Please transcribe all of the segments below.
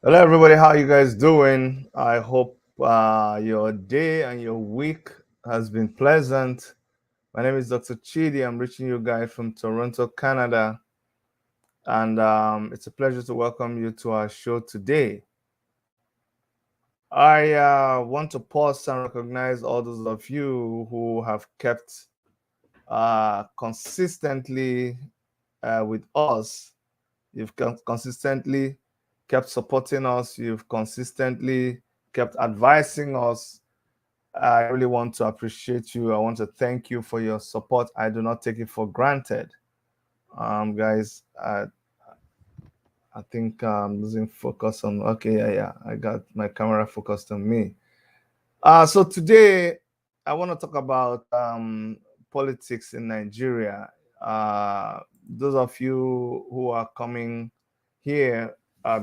Hello, everybody. How you guys doing? I hope your day and your week has been pleasant. My name is Dr. Chidi. I'm reaching you guys from Toronto, Canada, and it's a pleasure to welcome you to our show today. I want to pause and recognize all those of you who have kept consistently with us. You've consistently kept supporting us. You've consistently kept advising us. I really want to appreciate you. I want to thank you for your support. I do not take it for granted. Guys, I think I'm losing focus on. Okay, yeah. I got my camera focused on me. So today I want to talk about politics in Nigeria. Those of you who are coming here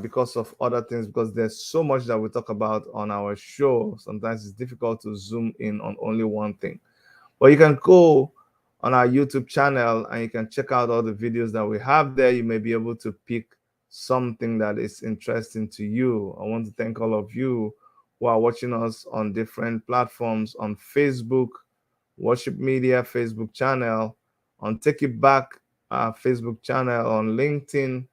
because of other things, because there's so much that we talk about on our show. Sometimes it's difficult to zoom in on only one thing. But you can go on our YouTube channel and you can check out all the videos that we have there. You may be able to pick something that is interesting to you. I want to thank all of you who are watching us on different platforms on Facebook, Worship Media Facebook channel, on Take It Back Facebook channel, on LinkedIn,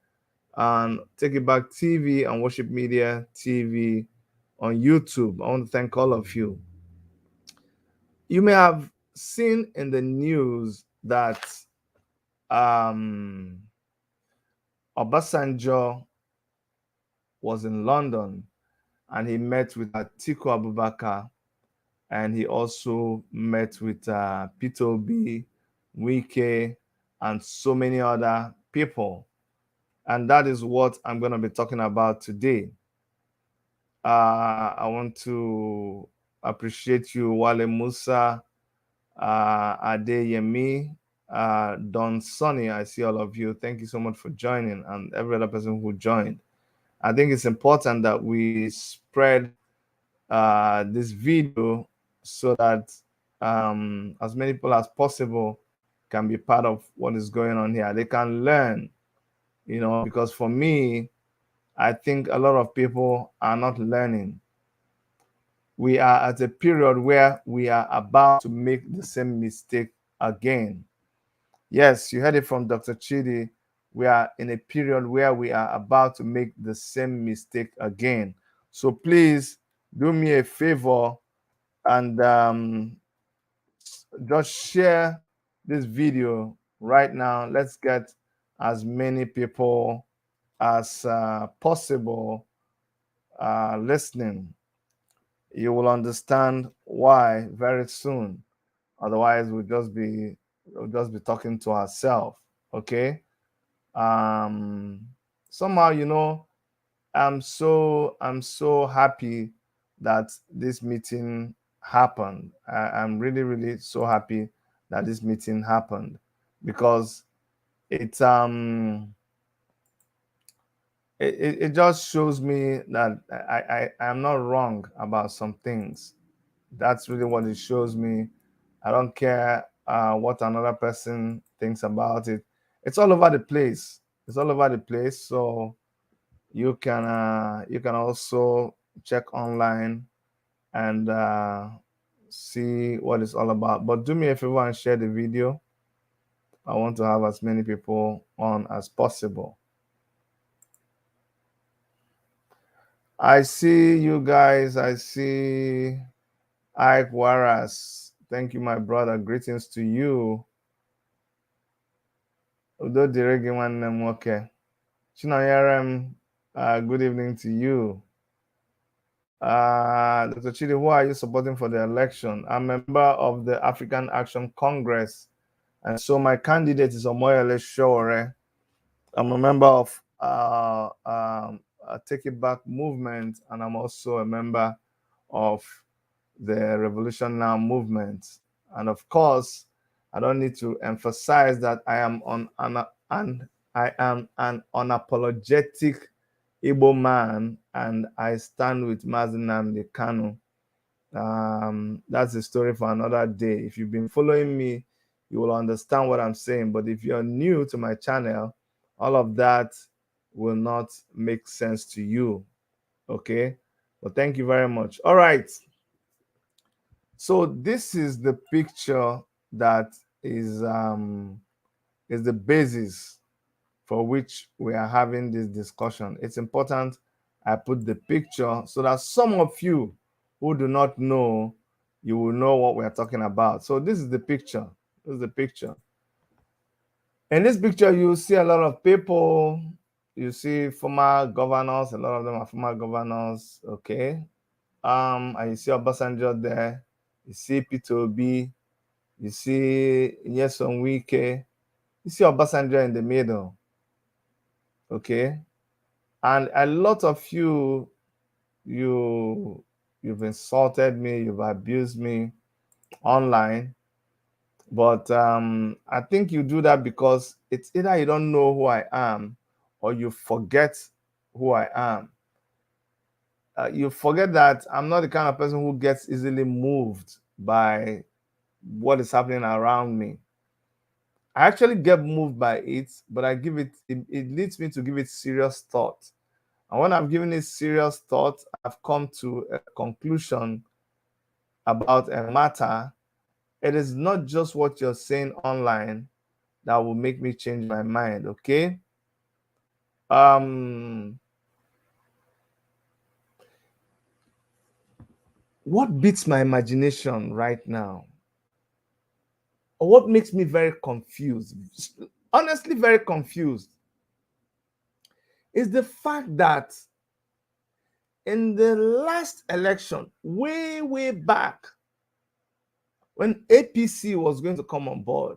and Take It Back TV and Worship Media TV on YouTube. I want to thank all of you. You may have seen in the news that um, Obasanjo was in London and he met with Atiku Abubakar, and he also met with Peter Obi, Wike, and so many other people. And that is what I'm going to be talking about today. I want to appreciate you, Wale Musa, Adeyemi, Don Sonny. I see all of you. Thank you so much for joining, and every other person who joined. I think it's important that we spread this video so that as many people as possible can be part of what is going on here. They can learn, because for me, I think a lot of people are not learning. We are at a period where we are about to make the same mistake again. Yes, you heard it from Dr. Chidi. We are in a period where we are about to make the same mistake again. So please do me a favor and just share this video right now. Let's get as many people as possible listening. You will understand why very soon. Otherwise, we'll just be talking to ourselves. Okay. Um, Somehow, I'm so happy that this meeting happened. I'm really, really so happy that this meeting happened because it um it just shows me that I am not wrong about some things. That's really what it shows me. I don't care what another person thinks about it. It's all over the place. It's all over the place. So you can also check online and see what it's all about. But do me a favor and share the video. I want to have as many people on as possible. I see you guys. I see Ike Waras. Thank you, my brother. Greetings to you. Udo dịrị gị nwanne m nwoke. Chinonyere, good evening to you. Dr. Chidi, who are you supporting for the election? I'm a member of the African Action Congress, and so my candidate is Omoyele Sowore. I'm a member of Take It Back movement, and I'm also a member of the Revolution Now movement. And of course, I don't need to emphasize that I am an unapologetic Igbo man, and I stand with Mazi Nnamdi Kanu. That's a story for another day. If you've been following me, you will understand what I'm saying. But if you're new to my channel, all of that will not make sense to you. Okay. Well, thank you very much. All right. So this is the picture that is the basis for which we are having this discussion. It's important I put the picture so that some of you who do not know, you will know what we are talking about. So this is the picture. This is the picture. In this picture, you see a lot of people. You see former governors. A lot of them are former governors. Okay. And you see Obasanjo there. You see Peter Obi. You see Wike. You see Obasanjo in the middle. Okay. And a lot of you've insulted me, you've abused me online. But I think you do that because it's either you don't know who I am or you forget who I am. You forget that I'm not the kind of person who gets easily moved by what is happening around me. I actually get moved by it, but it leads me to give it serious thought. And when I've given it serious thought, I've come to a conclusion about a matter. It is not just what you're saying online that will make me change my mind, okay? What beats my imagination right now, or what makes me very confused, honestly very confused, is the fact that in the last election, way back, when APC was going to come on board,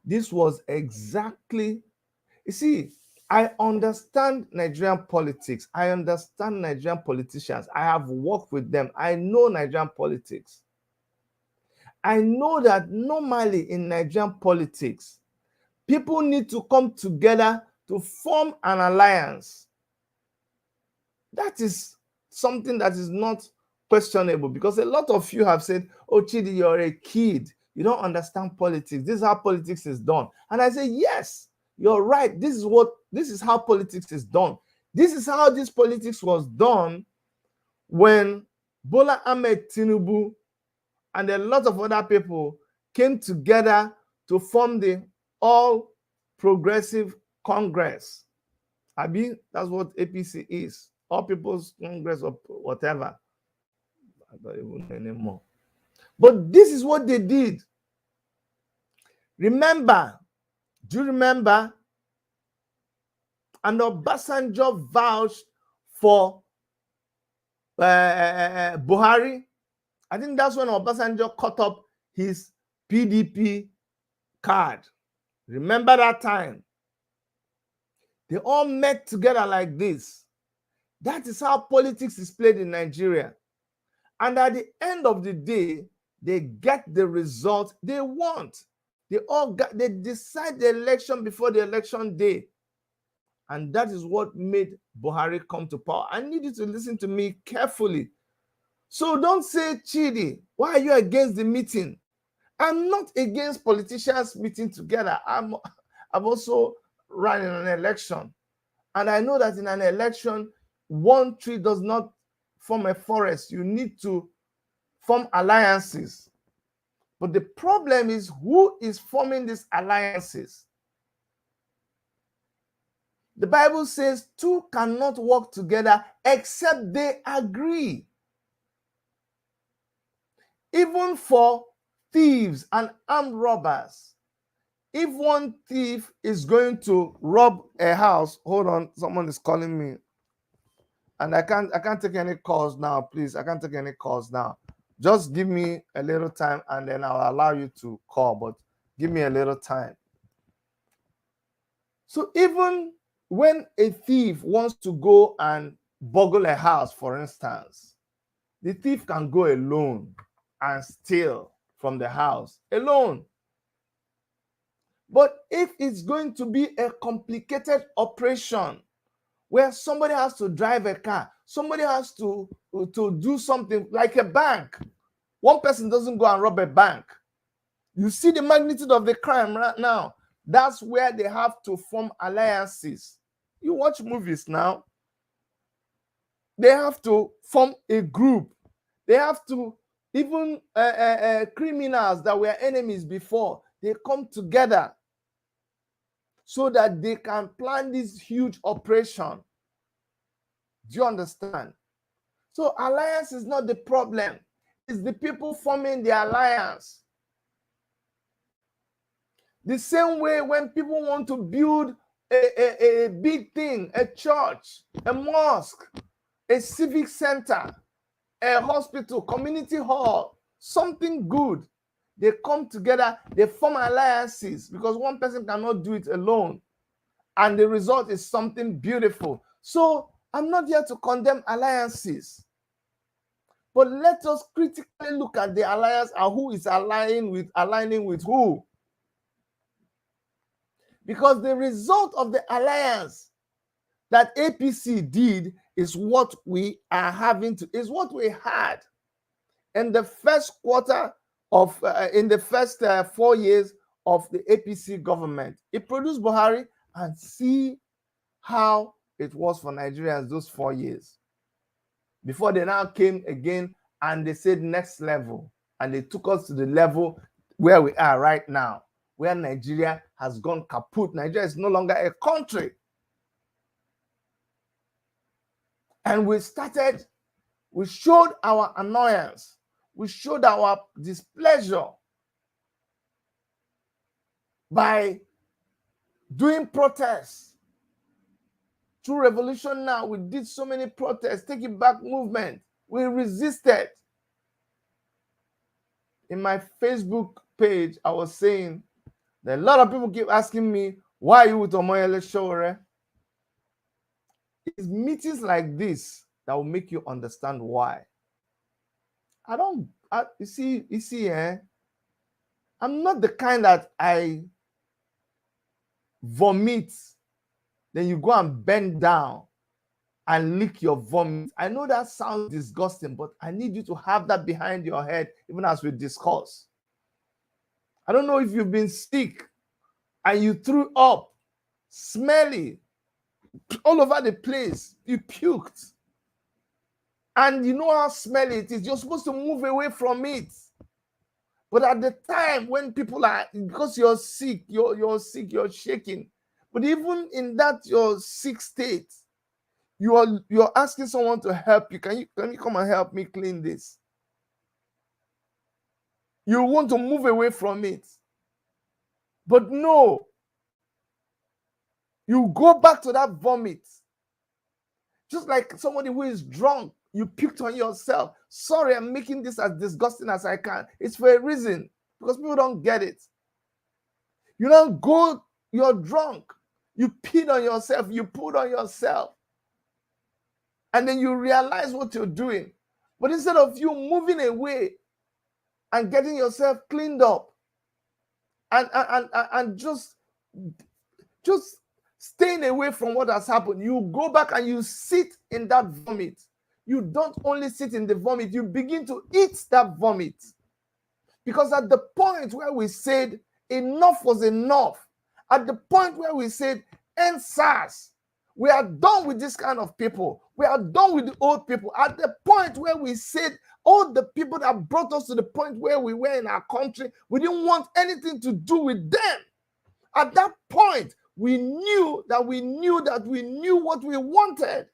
this was exactly, you see, I understand Nigerian politics. I understand Nigerian politicians. I have worked with them. I know Nigerian politics. I know that normally in Nigerian politics, people need to come together to form an alliance. That is something that is not questionable, because a lot of you have said, oh, Chidi, you're a kid. You don't understand politics. This is how politics is done. And I say, yes, you're right. This is how politics is done. This is how this politics was done when Bola Ahmed Tinubu and a lot of other people came together to form the All Progressive Congress. Abi, that's what APC is. All People's Congress or whatever. I don't even know anymore. But this is what they did. Remember, do you remember? And Obasanjo vouched for Buhari. I think that's when Obasanjo cut up his PDP card. Remember that time? They all met together like this. That is how politics is played in Nigeria. And at the end of the day, they get the result they want. They decide the election before the election day. And that is what made Buhari come to power. I need you to listen to me carefully. So don't say, Chidi, why are you against the meeting? I'm not against politicians meeting together. I've also run in an election. And I know that in an election, one tree does not form a forest. You need to form alliances. But the problem is, who is forming these alliances? The Bible says two cannot work together except they agree. Even for thieves and armed robbers, if one thief is going to rob a house, hold on, someone is calling me. And I can't take any calls now, please. I can't take any calls now. Just give me a little time and then I'll allow you to call, but give me a little time. So even when a thief wants to go and burgle a house, for instance, the thief can go alone and steal from the house alone. But if it's going to be a complicated operation where somebody has to drive a car, somebody has to do something like a bank, one person doesn't go and rob a bank. You see the magnitude of the crime right now. That's where they have to form alliances. You watch movies now. They have to form a group. They have to, even criminals that were enemies before, they come together so that they can plan this huge operation. Do you understand? So alliance is not the problem. It's the people forming the alliance. The same way when people want to build a big thing, a church, a mosque, a civic center, a hospital, community hall, something good, they come together, they form alliances because one person cannot do it alone. And the result is something beautiful. So I'm not here to condemn alliances. But let us critically look at the alliance and who is aligning with who. Because the result of the alliance that APC did is what we are having to, is what we had in the first quarter of, in the first 4 years of the APC government. It produced Buhari, and see how it was for Nigerians those 4 years. Before they now came again and they said next level, and they took us to the level where we are right now, where Nigeria has gone kaput. Nigeria is no longer a country. And we showed our annoyance. We showed our displeasure by doing protests. Through Revolution Now, we did so many protests, Take It Back movement. We resisted. In my Facebook page, I was saying that a lot of people keep asking me, why are you with Omoyele Sowore? It's meetings like this that will make you understand why. You see, I'm not the kind that I vomit, then you go and bend down and lick your vomit. I know that sounds disgusting, but I need you to have that behind your head even as we discuss. I don't know if you've been sick and you threw up, smelly, all over the place, you puked. And you know how smelly it is. You're supposed to move away from it. But at the time when people are, because you're sick, you're sick, you're shaking. But even in that your sick state, you're asking someone to help you. Can you come and help me clean this? You want to move away from it. But no. You go back to that vomit. Just like somebody who is drunk, you puked on yourself. Sorry, I'm making this as disgusting as I can. It's for a reason, because people don't get it. You don't go, you're drunk. You peed on yourself, you pooed on yourself. And then you realize what you're doing. But instead of you moving away and getting yourself cleaned up and just staying away from what has happened, you go back and you sit in that vomit. You don't only sit in the vomit, you begin to eat that vomit. Because at the point where we said enough was enough, at the point where we said end SARS, we are done with this kind of people. We are done with the old people. At the point where we said all the people that brought us to the point where we were in our country, we didn't want anything to do with them. At that point, we knew what we wanted.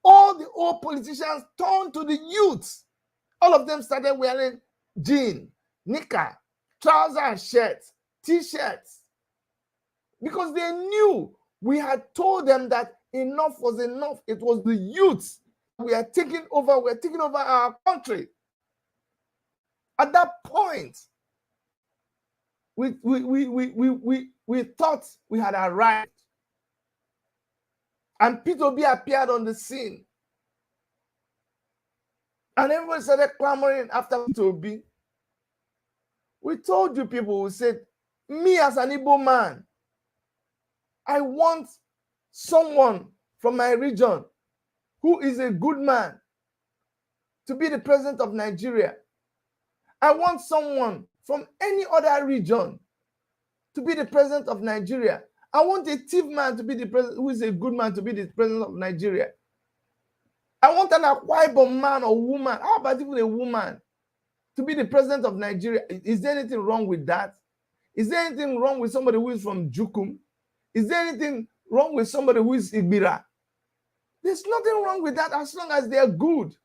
All the old politicians turned to the youths. All of them started wearing jeans, knicker, trousers and shirts, t-shirts. Because they knew we had told them that enough was enough. It was the youths. We are taking over. We're taking over our country. At that point, we thought we had arrived. And Peter Obi appeared on the scene. And everyone started clamoring after Peter Obi. We told you people, we said, me as an Igbo man, I want someone from my region who is a good man to be the president of Nigeria. I want someone from any other region to be the president of Nigeria. I want a thief man to be the president, who is a good man to be the president of Nigeria. I want an Akwa man or woman, how about even a woman, to be the president of Nigeria. Is there anything wrong with that? Is there anything wrong with somebody who is from Jukum? Is there anything wrong with somebody who is Igbira? There's nothing wrong with that as long as they are good.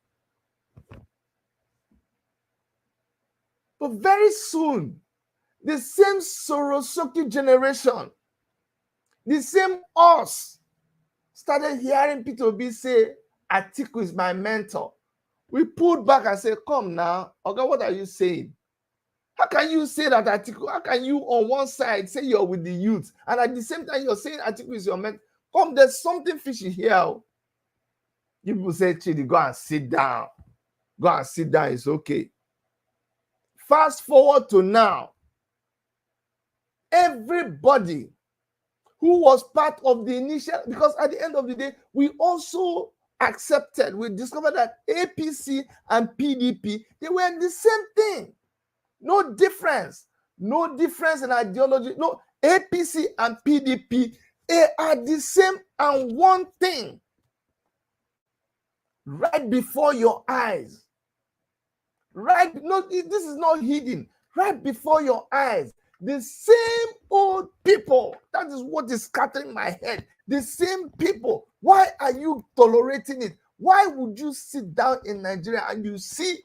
But very soon, the same Sorosoki generation, the same us, started hearing Peter Obi say, Atiku is my mentor. We pulled back and said, come now, okay, what are you saying? How can you say that Atiku? How can you on one side say you're with the youth and at the same time you're saying Atiku is your mentor? Come, there's something fishy here. You people say, Chidi, go and sit down. Go and sit down, it's okay. Fast forward to now. Everybody who was part of the initial, because at the end of the day, we also accepted, we discovered that APC and PDP, they were the same thing. No difference. No difference in ideology. No, APC and PDP, they are the same and one thing. Right before your eyes. Right, no, this is not hidden. Right before your eyes. The same old people. That is what is scattering my head. The same people. Why are you tolerating it? Why would you sit down in Nigeria and you see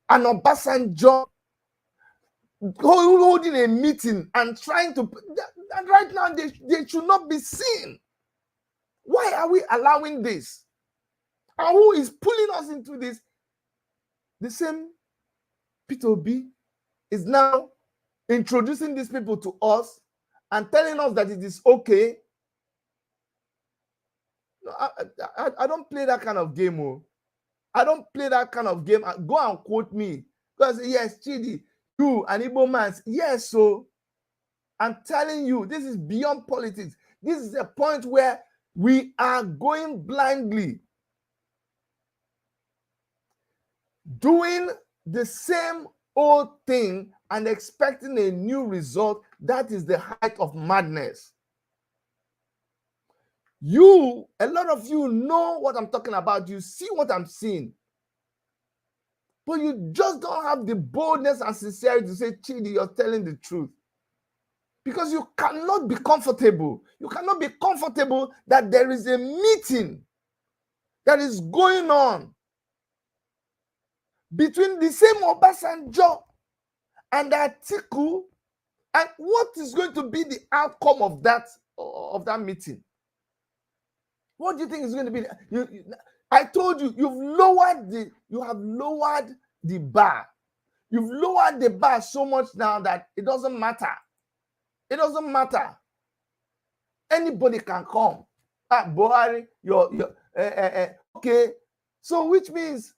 an Obasanjo holding a meeting and trying to, and right now they should not be seen. Why are we allowing this? And who is pulling us into this? The same Peter Obi is now introducing these people to us and telling us that it is okay. No, I don't play that kind of game. Oh. I don't play that kind of game. Go and quote me. Because yes, Chidi, you and Igbo man, yes, so I'm telling you, this is beyond politics. This is a point where we are going blindly, doing the same old thing and expecting a new result. That is the height of madness. You, a lot of you know what I'm talking about. You see what I'm seeing. But you just don't have the boldness and sincerity to say, Chidi, you're telling the truth. Because you cannot be comfortable. You cannot be comfortable that there is a meeting that is going on between the same Obasanjo and Atiku, and what is going to be the outcome of that meeting? What do you think is going to be? I told you, you have lowered the bar. You've lowered the bar so much now that it doesn't matter. It doesn't matter. Anybody can come. Buhari, okay. So which means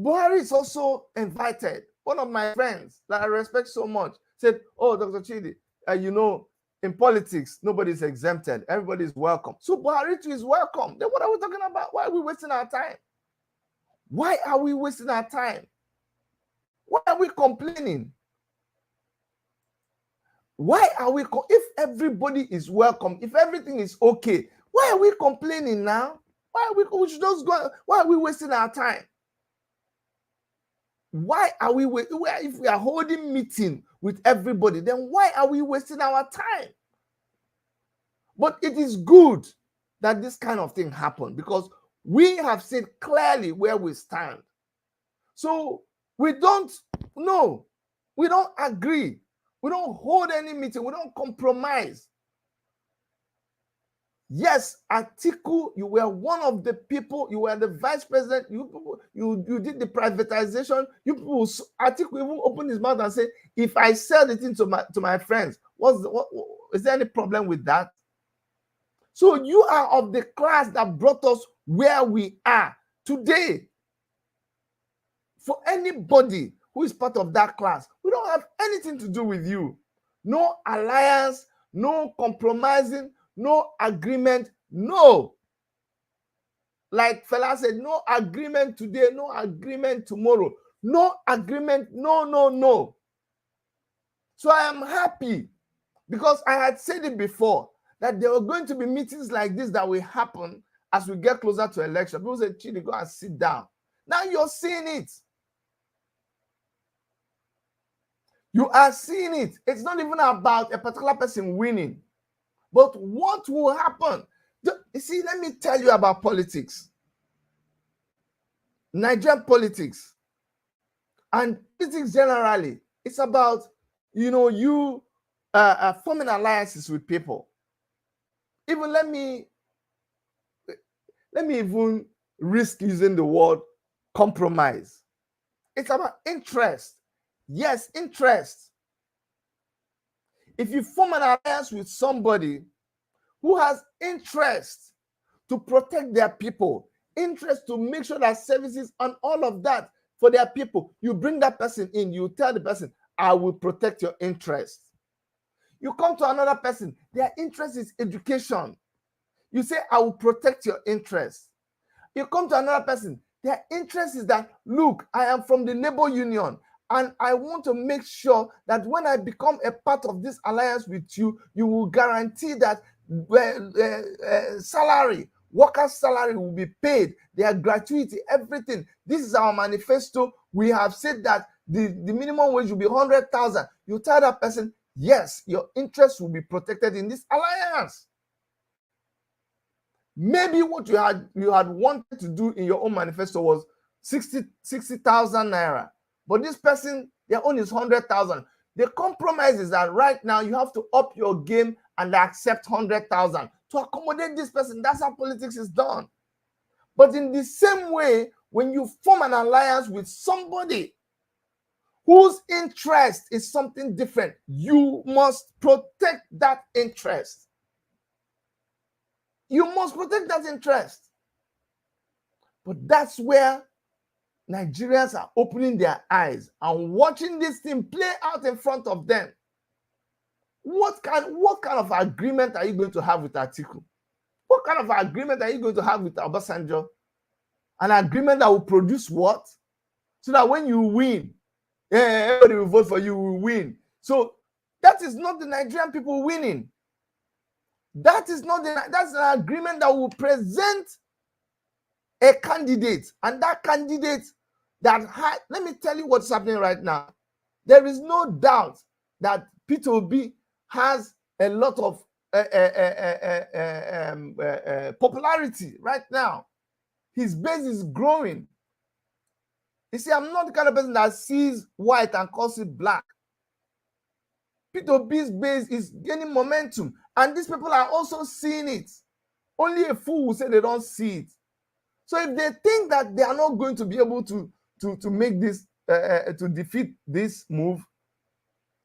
Buhari is also invited. One of my friends that I respect so much said, oh, Dr. Chidi, you know, in politics, nobody is exempted. Everybody is welcome. So Buhari too is welcome. Then what are we talking about? Why are we wasting our time? Why are we wasting our time? Why are we complaining? Why are we, if everybody is welcome, if everything is okay, why are we complaining now? Why are we should just go, why are we wasting our time? Why are we, if we are holding meeting with everybody, then why are we wasting our time? But it is good that this kind of thing happened because we have seen clearly where we stand. So we don't agree. We don't hold any meeting. We don't compromise. Yes, Atiku, you were one of the people, you were the vice president, you did the privatization. Atiku even opened his mouth and said, if I sell it into my friends, is there any problem with that? So you are of the class that brought us where we are today. For anybody who is part of that class, we don't have anything to do with you. No alliance, no compromising, no agreement, no. Like Fela said, no agreement today, no agreement tomorrow. No agreement, no. So I am happy Because I had said it before that there were going to be meetings like this that will happen as we get closer to election. People say, Chidi, go and sit down. Now you're seeing it. You are seeing it. It's not even about a particular person winning, but what will happen. You see, let me tell you about politics. Nigerian politics and politics generally. It's about, you forming alliances with people. Even let me even risk using the word compromise. It's about interest. Yes, interest. If you form an alliance with somebody who has interest to protect their people, interest to make sure that services and all of that for their people, you bring that person in, you tell the person, I will protect your interest. You come to another person, their interest is education. You say, I will protect your interest. You come to another person, their interest is that, look, I am from the labor union, and I want to make sure that when I become a part of this alliance with you, you will guarantee that salary, workers' salary will be paid, their gratuity, everything. This is our manifesto. We have said that the minimum wage will be 100,000. You tell that person, yes, your interest will be protected in this alliance. Maybe what you had wanted to do in your own manifesto was 60,000 naira. But this person, their own is 100,000. The compromise is that right now you have to up your game and accept 100,000 to accommodate this person. That's how politics is done. But in the same way, when you form an alliance with somebody whose interest is something different, you must protect that interest. You must protect that interest. But that's where Nigerians are opening their eyes and watching this thing play out in front of them. What kind of agreement are you going to have with Atiku? What kind of agreement are you going to have with Obasanjo? An agreement that will produce what? So that when you win, everybody will vote for you, will win. So that is not the Nigerian people winning. That's an agreement that will present a candidate, and that candidate let me tell you what's happening right now. There is no doubt that Peter Obi has a lot of popularity right now. His base is growing. You see, I'm not the kind of person that sees white and calls it black. Peter Obi's base is gaining momentum, and these people are also seeing it. Only a fool will say they don't see it. So if they think that they are not going to be able to make this, to defeat this move,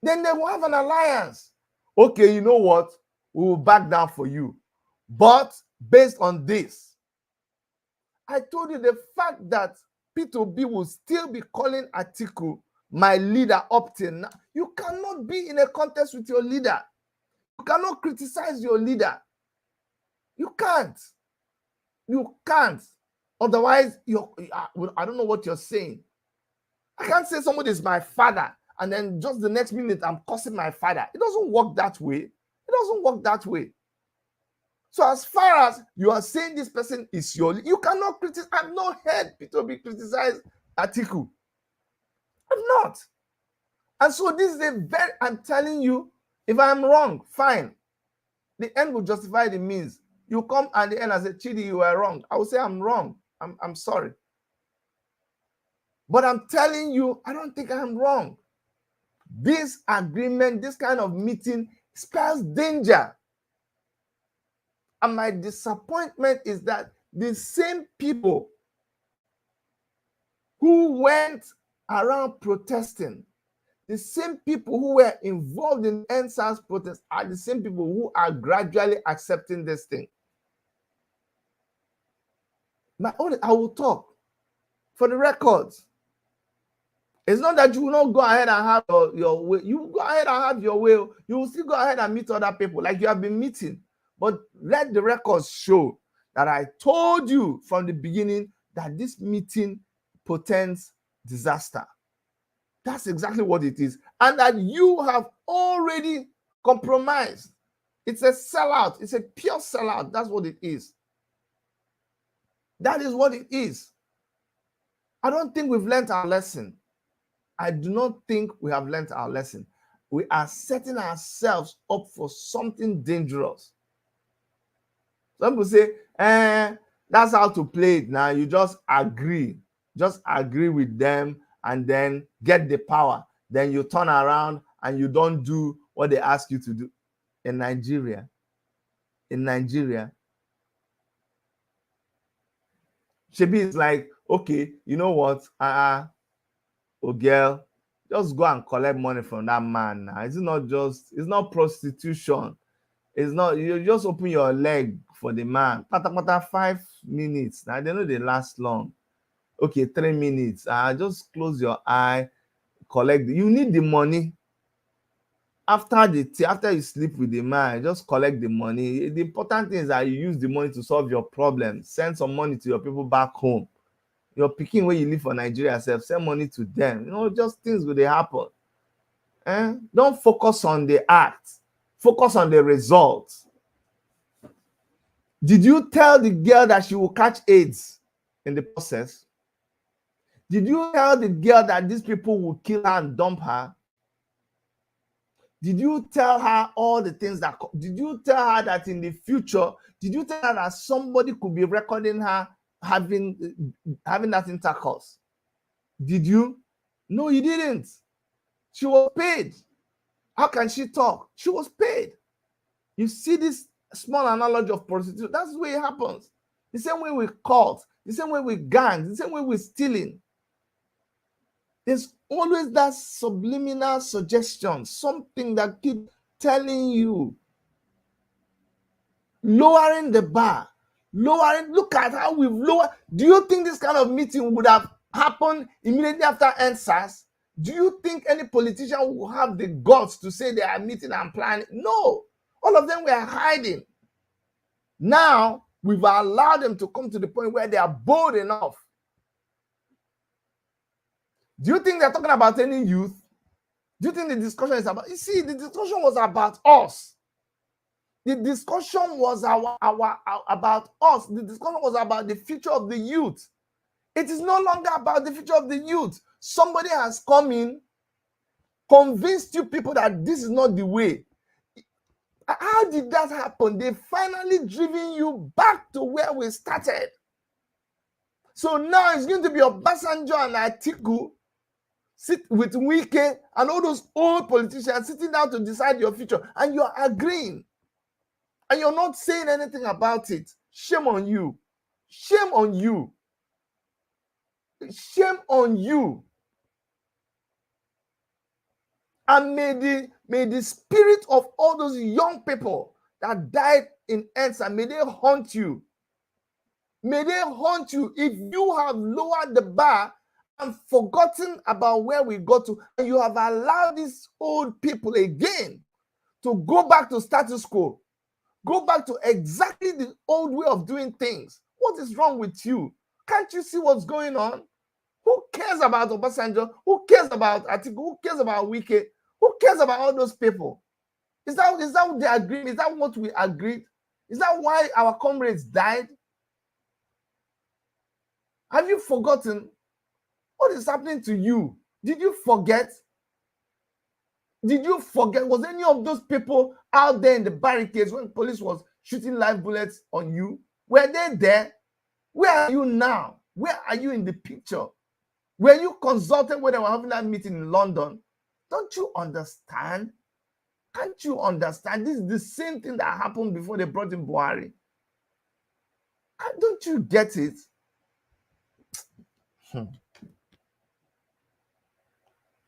then they will have an alliance. Okay, you know what? We will back down for you. But based on this, I told you the fact that Peter Obi will still be calling Atiku my leader up till now. You cannot be in a contest with your leader. You cannot criticize your leader. You can't. You can't. Otherwise, I don't know what you're saying. I can't say somebody is my father and then just the next minute I'm cursing my father. It doesn't work that way. It doesn't work that way. So as far as you are saying this person is your, you cannot criticize. I've not heard Peter Obi criticize Atiku. I've not. And so this is I'm telling you, if I'm wrong, fine. The end will justify the means. You come at the end and say, Chidi, you were wrong. I will say I'm wrong. I'm sorry. But I'm telling you, I don't think I'm wrong. This agreement, this kind of meeting spells danger. And my disappointment is that the same people who went around protesting, the same people who were involved in NSAS protests are the same people who are gradually accepting this thing. I will talk for the records. It's not that you will not go ahead and have your way. You go ahead and have your way. You will still go ahead and meet other people like you have been meeting. But let the records show that I told you from the beginning that this meeting portends disaster. That's exactly what it is. And that you have already compromised. It's a sellout. It's a pure sellout. That's what it is. That is what it is. I don't think we've learned our lesson. I do not think we have learned our lesson. We are setting ourselves up for something dangerous. Some people say, that's how to play it now. You just agree. Just agree with them and then get the power. Then you turn around and you don't do what they ask you to do. In Nigeria, Shebi is like, okay, you know what? Oh girl, just go and collect money from that man now. It's not prostitution. It's not, you just open your leg for the man. Pata 5 minutes. Now they know they last long. Okay, 3 minutes. Just close your eye, collect. You need the money. After you sleep with the man, just collect the money. The important thing is that you use the money to solve your problem. Send some money to your people back home. Your pikin where you live for Nigeria self, send money to them. You know, just things will happen. Don't focus on the act. Focus on the results. Did you tell the girl that she will catch AIDS in the process? Did you tell the girl that these people will kill her and dump her? Did you tell her all the things that... Did you tell her that in the future, did you tell her that somebody could be recording her having that intercourse? Did you? No, you didn't. She was paid. How can she talk? She was paid. You see this small analogy of prostitution. That's the way it happens. The same way with cults, the same way with gangs, the same way with stealing. There's always that subliminal suggestion, something that keeps telling you, lowering the bar, look at how we've lowered. Do you think this kind of meeting would have happened immediately after NSAS? Do you think any politician will have the guts to say they are meeting and planning? No. All of them were hiding. Now, we've allowed them to come to the point where they are bold enough. Do you think they're talking about any youth? Do you think the discussion is about... You see, the discussion was about us. The discussion was about us. The discussion was about the future of the youth. It is no longer about the future of the youth. Somebody has come in, convinced you people that this is not the way. How did that happen? They finally driven you back to where we started. So now it's going to be Obasanjo and Atiku sit with Wike and all those old politicians sitting down to decide your future, and you're agreeing. And you're not saying anything about it. Shame on you. Shame on you. Shame on you. And may the spirit of all those young people that died in Ensa, may they haunt you. May they haunt you if you have lowered the bar and forgotten about where we got to, and you have allowed these old people again to go back to status quo. Go back to exactly the old way of doing things. What is wrong with you? Can't you see what's going on? Who cares about Obasanjo? Who cares about Atiku? Who cares about Wike? Who cares about all those people? Is that what they agreed? Is that what we agreed? Is that why our comrades died? Have you forgotten? What is happening to you? Did you forget? Did you forget? Was any of those people out there in the barricades when police was shooting live bullets on you? Were they there? Where are you now? Where are you in the picture? Were you consulted when they were having that meeting in London? Don't you understand? Can't you understand? This is the same thing that happened before they brought in Buhari. Don't you get it?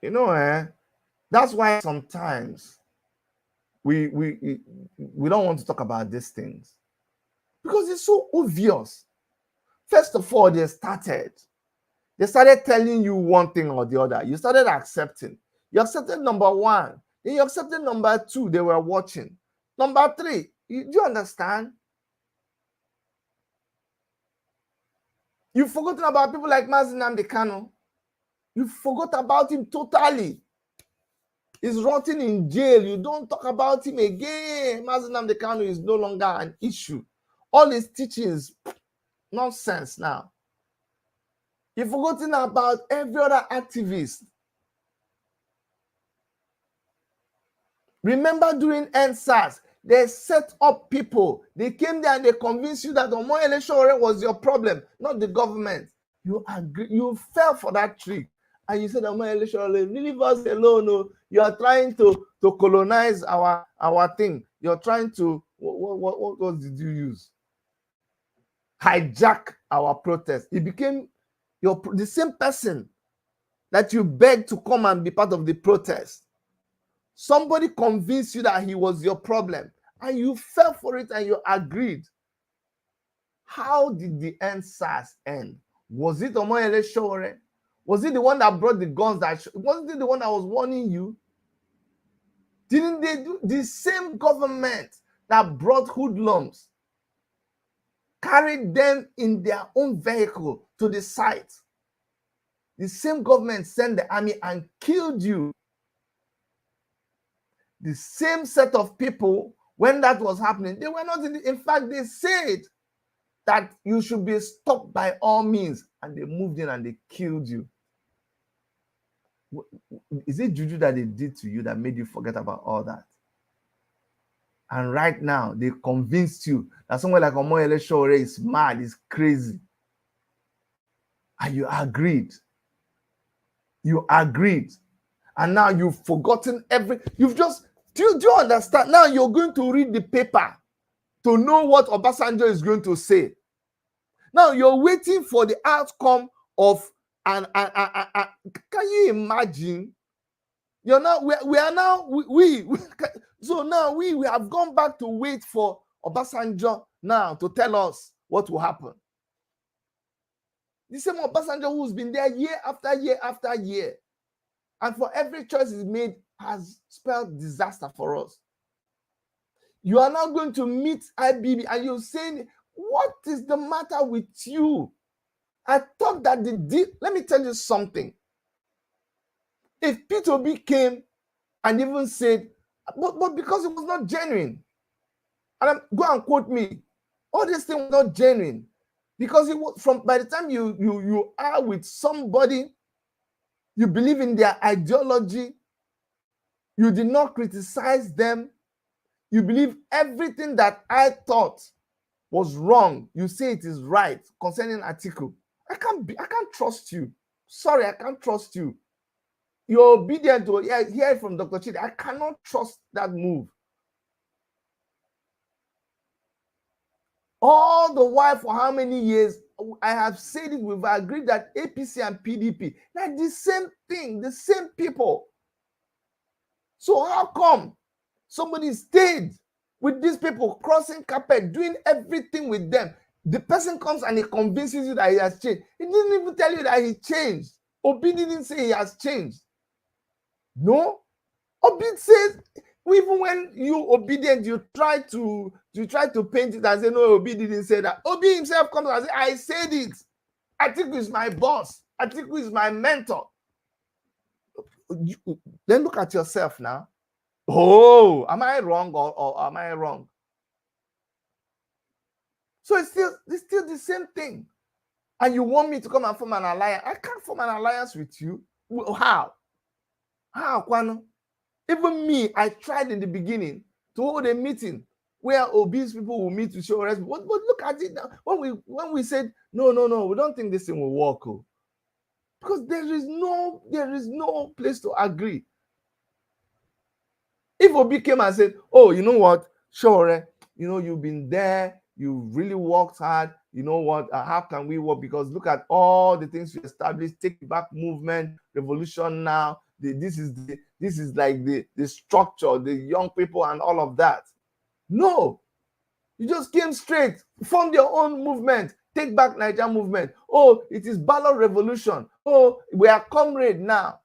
You know, that's why sometimes we don't want to talk about these things, because it's so obvious. First of all, they started telling you one thing or the other. You started accepting. You accepted number one. Then you accepted number two. They were watching. Number three. Do you understand? You've forgotten about people like Mazi Nnamdi Kanu. You forgot about him totally. He's rotting in jail. You don't talk about him again. Mazi Nnamdi Kanu is no longer an issue. All his teachings, nonsense now. You've forgotten about every other activist. Remember during NSAS, they set up people. They came there and they convinced you that Omoyele Sowore was your problem, not the government. You agree, you fell for that trick. And you said, Omoyele Sowore, leave us alone. No. You are trying to colonize our thing. You're trying to, what words did you use? Hijack our protest. It became the same person that you begged to come and be part of the protest. Somebody convinced you that he was your problem, and you fell for it and you agreed. How did the NSAS end? Was it Omoyele Sowore? Was it the one that brought the guns? Wasn't it the one that was warning you? Didn't they do the same government that brought hoodlums, carried them in their own vehicle to the site? The same government sent the army and killed you. The same set of people, when that was happening, they were not in fact, they said that you should be stopped by all means, and they moved in and they killed you. Is it juju that they did to you that made you forget about all that? And right now, they convinced you that someone like Omoyele Sowore is mad, is crazy. And you agreed. You agreed. And now you've forgotten you've just, do you understand? Now you're going to read the paper to know what Obasanjo is going to say. Now you're waiting for the outcome of can you imagine? You're now, we are now, so now we have gone back to wait for Obasanjo now to tell us what will happen. The same Obasanjo who's been there year after year after year, and for every choice he's made has spelled disaster for us. You are now going to meet IBB and you're saying, what is the matter with you? I thought that let me tell you something. If Peter Obi came and even said, but because it was not genuine, and go and quote me, all this thing was not genuine, because it was by the time you are with somebody, you believe in their ideology, you did not criticize them, you believe everything that I thought was wrong, you say it is right concerning Atiku. I can't trust you. Sorry, I can't trust you. You're obedient to hear it from Dr. Chidi. I cannot trust that move. All the while, for how many years, I have said it, we've agreed that APC and PDP, they're the same thing, the same people. So how come somebody stayed with these people, crossing carpet, doing everything with them? The person comes and he convinces you that he has changed. He didn't even tell you that he changed. Obi didn't say he has changed. No. Obi says, even when you obedient, you try to paint it and say, no, Obi didn't say that. Obi himself comes and says, I said it. Atiku is my boss. Atiku is my mentor. Then look at yourself now. Oh, am I wrong or am I wrong? So it's still the same thing. And you want me to come and form an alliance? I can't form an alliance with you. How? How, Kwano? Even me, I tried in the beginning to hold a meeting where obese people will meet to show respect. But look at it now. When we said, no, we don't think this thing will work. Because there is no place to agree. If Obi came and said, oh, you know what, Sowore, you've been there, you really worked hard, you know what, how can we work? Because look at all the things you established, take back movement, revolution now, this is like the structure, the young people and all of that. No, you just came straight, formed your own movement, take back Nigeria movement. Oh, it is ballot revolution. Oh, we are comrade now.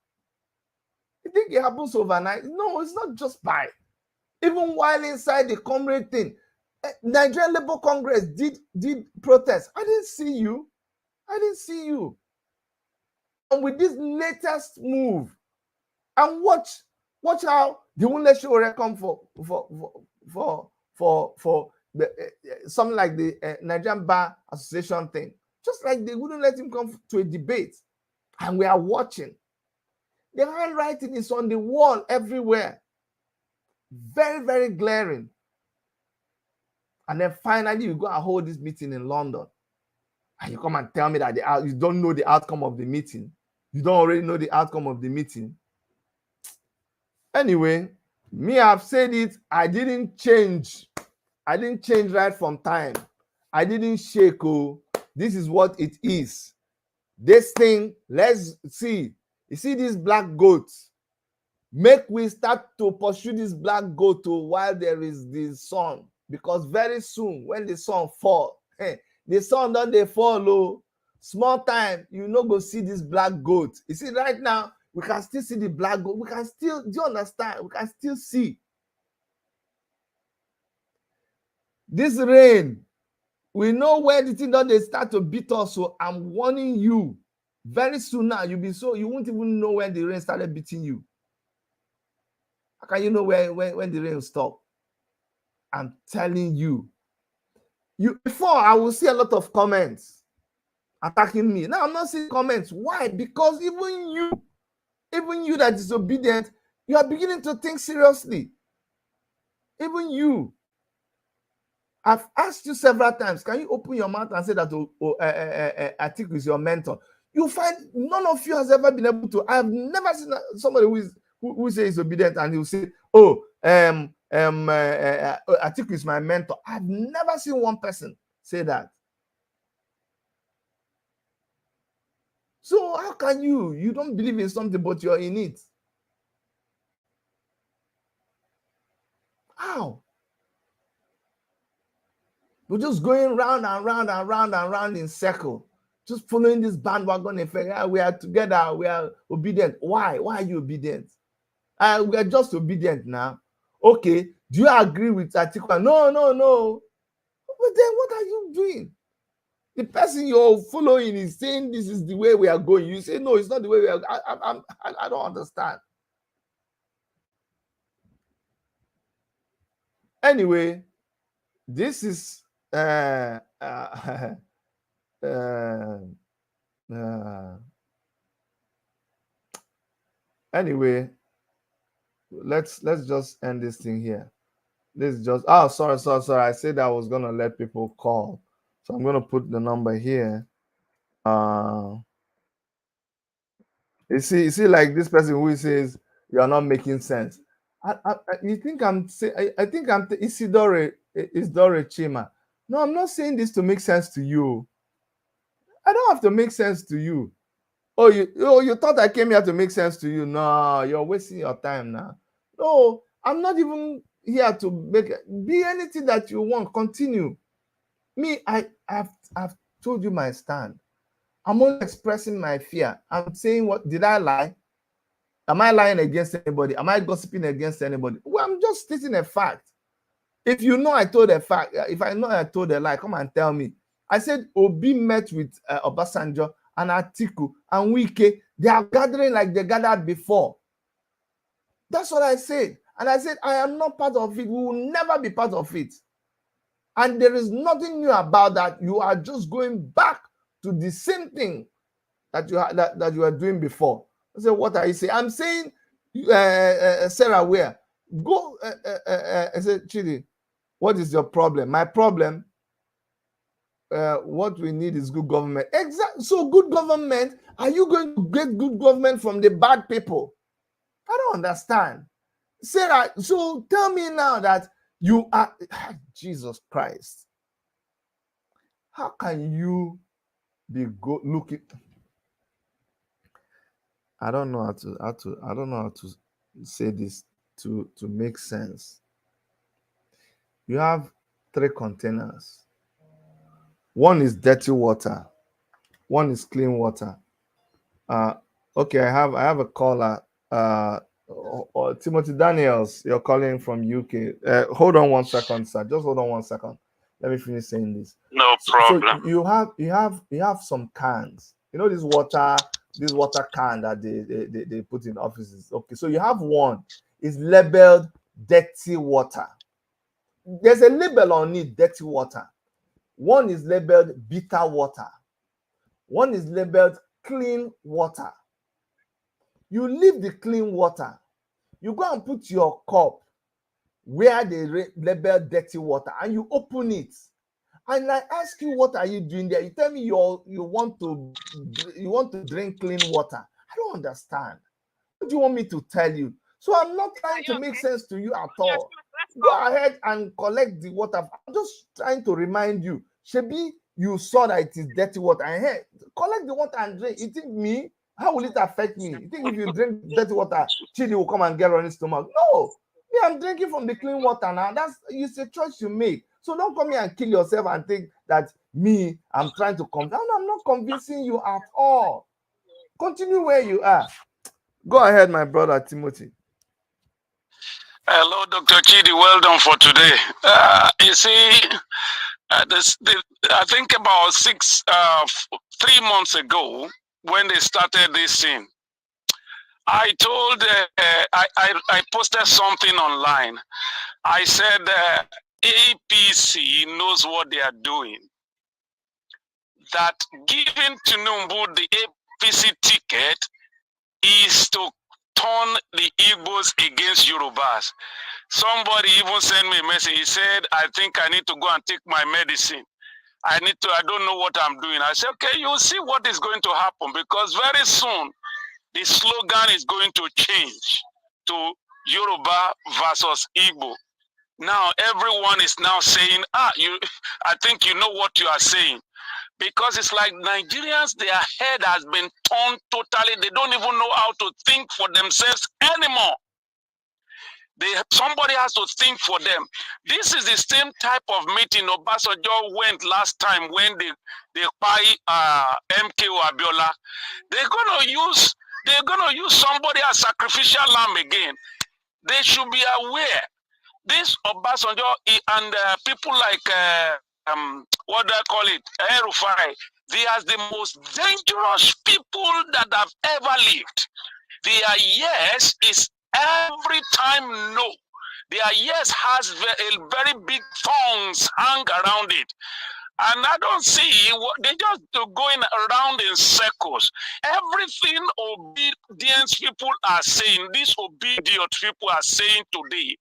You think it happens overnight? No, it's not just by. Even while inside the comrade thing, Nigerian Labour Congress did protest. I didn't see you. And with this latest move, and watch Watch how they won't let Showore come for the something like the Nigerian Bar Association thing. Just like they wouldn't let him come to a debate, and we are watching. The handwriting is on the wall everywhere. Very, very glaring. And then finally, you go and hold this meeting in London. And you come and tell me that you don't know the outcome of the meeting. You don't already know the outcome of the meeting. Anyway, me, I've said it. I didn't change. I didn't change right from time. I didn't shake. Oh, this is what it is. This thing, let's see. You see these black goats? Make we start to pursue this black goat while there is the sun. Because very soon, when the sun fall, the sun don't they follow. Small time, you no go see this black goat. You see, right now, we can still see the black goat. We can still, do you understand? We can still see. This rain, we know where the thing don't they start to beat us. So I'm warning you. Very soon now, you won't even know when the rain started beating you. How can you know when the rain will stop? I'm telling you. Before I will see a lot of comments attacking me. Now I'm not seeing comments. Why? Because even you that is disobedient, you are beginning to think seriously. Even you. I've asked you several times, can you open your mouth and say that Atiku is your mentor? You find none of you has ever been able to. I've never seen somebody who says obedient and he'll say, oh, Atiku is my mentor. I've never seen one person say that. So how can you don't believe in something but you're in it? How? We're just going round and round and round and round in circle, just following this bandwagon effect. We are together, we are obedient. Why are you obedient? We are just obedient now. Okay, do you agree with Atiku? No. But then what are you doing? The person you're following is saying this is the way we are going. You say, no, it's not the way we are going. I don't understand. Anyway, this is anyway, let's just end this thing here. This is just sorry. I said I was gonna let people call, so I'm gonna put the number here. You see, like this person who says you are not making sense. You think I'm saying? I think I'm Isidore Chima. No, I'm not saying this to make sense to you. I don't have to make sense to you. Oh, you thought I came here to make sense to you? No, you're wasting your time now. No, I'm not even here to be anything that you want. Continue. Me, I've told you my stand. I'm only expressing my fear. I'm saying, what did I lie? Am I lying against anybody? Am I gossiping against anybody? Well, I'm just stating a fact. If you know I told a fact, if I know I told a lie, come and tell me. I said Obi met with Obasanjo and Atiku and Wike. They are gathering like they gathered before. That's what I said. And I said, I am not part of it. We will never be part of it. And there is nothing new about that. You are just going back to the same thing that you are doing before. I said, what are you saying? I'm saying, Sarah, where? Go, I said, Chidi, what is your problem? My problem, what we need is good government. Exactly. So good government, are you going to get good government from the bad people? I don't understand. Sarah, so tell me now that you are, Jesus Christ. How can you be looking? I don't know how to say this to make sense. You have 3 containers. One is dirty water. One is clean water. Okay, I have a caller. Timothy Daniels, you're calling from UK. Hold on 1 second, sir. Just hold on 1 second. Let me finish saying this. No problem. So you have some cans. You know this water can that they put in offices. Okay, so you have one. is labeled dirty water. There's a label on it, dirty water. One is labeled bitter water. One is labeled clean water. You leave the clean water. You go and put your cup where they label dirty water and you open it. And I ask you, what are you doing there? You tell me you want to drink clean water. I don't understand. What do you want me to tell you? So I'm not trying to make sense to you at all. Go ahead and collect the water. I'm just trying to remind you. Shebi, you saw that it is dirty water. And hey, collect the water and drink. You think me? How will it affect me? You think if you drink dirty water, Chidi will come and get on his stomach? No. Me, I'm drinking from the clean water now. It's a choice you make. So don't come here and kill yourself and think that me, I'm trying to convince. No, I'm not convincing you at all. Continue where you are. Go ahead, my brother Timothy. Hello, Dr. Chidi. Well done for today. You see, I think about 3 months ago, when they started this thing, I told, I posted something online. I said, APC knows what they are doing. That giving Tinubu the APC ticket is to turn the Igbos against Yorubas. Somebody even sent me a message. He said, I think I need to go and take my medicine. I don't know what I'm doing. I said, okay, you'll see what is going to happen, because very soon the slogan is going to change to Yoruba versus Igbo. Now everyone is now saying, I think you know what you are saying. Because it's like Nigerians, their head has been turned totally. They don't even know how to think for themselves anymore. Somebody has to think for them. This is the same type of meeting Obasanjo went last time when they buy MKO Abiola. They're gonna use somebody as sacrificial lamb again. They should be aware. This Obasanjo and people like what do I call it? El-Rufai, they are the most dangerous people that have ever lived. Their yes is every time no. Their yes has a very big thorns hang around it. And I don't see what they just going around in circles. Everything obedience people are saying, these obedient people are saying today,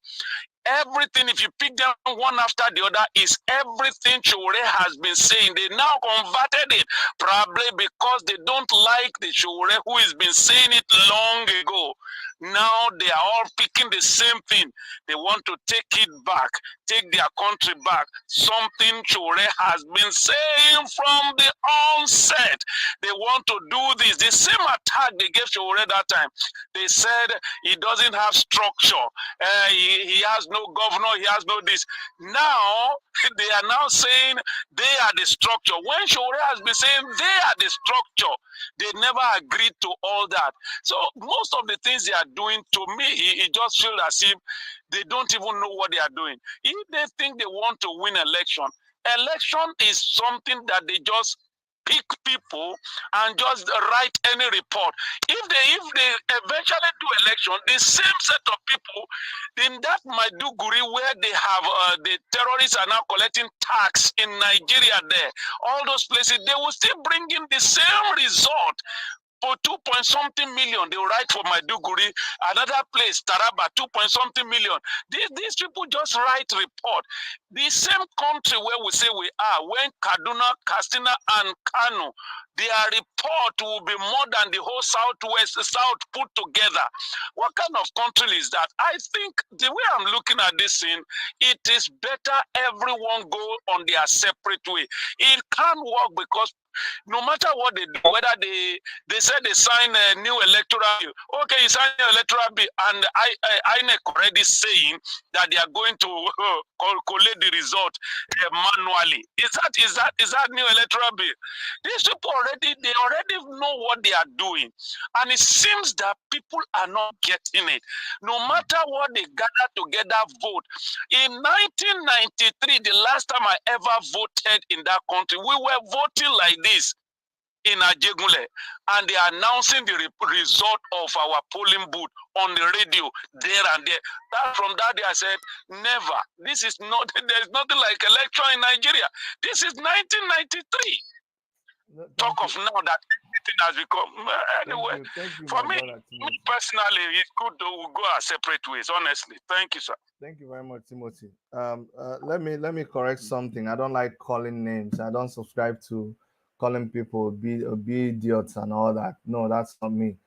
everything, if you pick them one after the other, is everything Chore has been saying. They now converted it, probably because they don't like the Chore who has been saying it long ago. Now they are all picking the same thing. They want to take it back, take their country back. Something Chore has been saying from the onset. They want to do this. The same attack they gave Chore that time. They said he doesn't have structure. He has no governor. He has no this. Now they are now saying they are the structure. When Chore has been saying they are the structure, they never agreed to all that. So most of the things they are doing, to me, it just feels as if they don't even know what they are doing. If they think they want to win election is something that they just pick people and just write any report. If they eventually do election, the same set of people in that Maiduguri where they have the terrorists are now collecting tax in Nigeria there, all those places, they will still bring in the same result. For 2-point-something million, they will write for Maiduguri. Another place, Taraba, 2-point-something million. These people just write report. The same country where we say we are, when Kaduna, Katsina, and Kano, their report will be more than the whole South put together. What kind of country is that? I think the way I'm looking at this thing, it is better everyone go on their separate way. It can't work because no matter what they do, whether they said they sign a new electoral bill, okay, you sign an electoral bill, and INEC already saying that they are going to collate the result manually. Is that new electoral bill? These people already know what they are doing, and it seems that people are not getting it. No matter what they gather together, vote. In 1993, the last time I ever voted in that country, we were voting like this. in Ajegunle, and they are announcing the result of our polling booth on the radio there and there. From that day I said, never. This is not, there's nothing like election in Nigeria. This is 1993. No, Talk of now that everything has become anyway. Thank you, for my me, brother, me personally, it's good to go our separate ways. Honestly, thank you, sir. Thank you very much, Timothy. Let me correct something. I don't like calling names. I don't subscribe to calling people be idiots and all that. No, that's not me.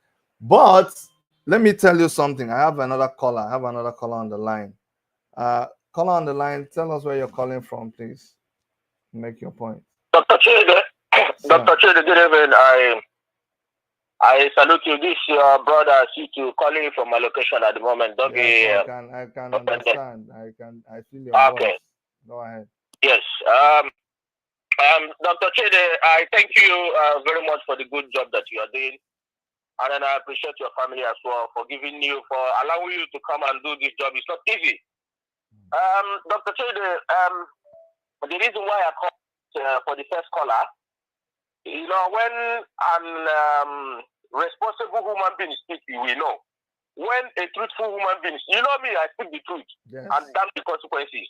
But let me tell you something. I have another caller. I have another caller on the line. Caller on the line. Tell us where you're calling from, please. Make your point. Dr. Chide, Dr. Chide, good evening. I salute you. This brother Atiku calling you from my location at the moment. Don't yes, I can understand. I feel your voice. Go ahead. Yes. Dr. Chide, I thank you very much for the good job that you are doing. And then I appreciate your family as well for allowing you to come and do this job. It's not easy. Dr. Chide, the reason why I called for the first caller, when an responsible human being speaks, we know. When a truthful human being, you know me, I speak the truth, yes, and damn the consequences.